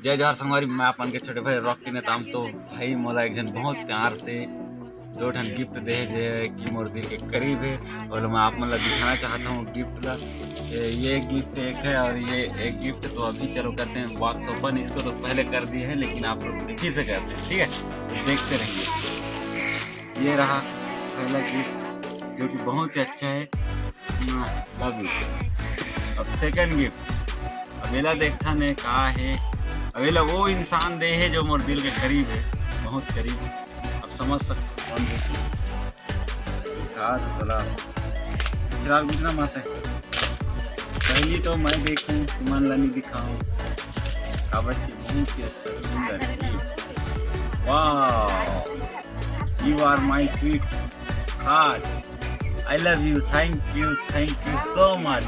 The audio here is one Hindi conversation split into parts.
जय जवाहर संगवारी, मैं अपन के छोटे भाई रॉकी ने ताम तो भाई मोला एक जन बहुत प्यार से दो ठन गिफ्ट दे जे कि मोर दिल के करीब है और मैं आप मतलब दिखाना चाहता हूँ गिफ्ट ला। ये गिफ्ट एक है और ये एक गिफ्ट तो अभी चलो करते हैं बॉक्स ओपन। इसको तो पहले कर दिए हैं लेकिन आप लोग देखिए से करते हैं, ठीक है, तो देखते रहिए। ये रहा पहला गिफ्ट जो कि बहुत ही अच्छा है, लव यू। अब सेकंड गिफ्ट अवेला देखा ने कहा है, अवेला वो इंसान दे है जो मोर दिल के करीब है, बहुत करीब है। अब समझ सकते कौन कहा शराब कितना मत है। पहली तो मैं देखूं सुमन लानी दिखाऊं कावड़ की बहुत ही सुंदर। वाह, you are my sweetheart, I love you, thank you so much,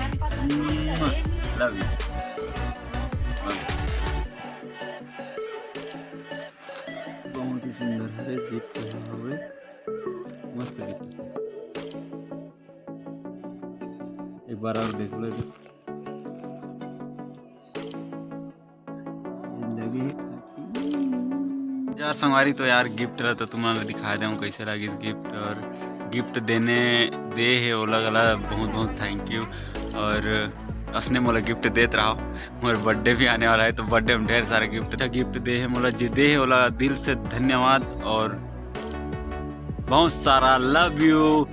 love you. बहुत ही सुंदर है गिफ्ट हुए, मस्त गिफ्ट। एक बार और देख लो यार संगवारी। तो यार गिफ्ट रहा तो तुम्हारा दिखा दूँ कैसे लगी इस गिफ्ट, और गिफ्ट देने दे है ओला गला बहुत बहुत थैंक यू। और असने मोला गिफ्ट देते रहो, मोर बर्थडे भी आने वाला है तो बर्थडे में ढेर सारे गिफ्ट दे है मोला, जे दे है ओला दिल से धन्यवाद और बहुत सारा लव यू।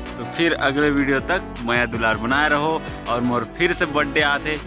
तो फिर अगले वीडियो तक माया दुलार बनाए रहो और मोर फिर से बर्थडे आते।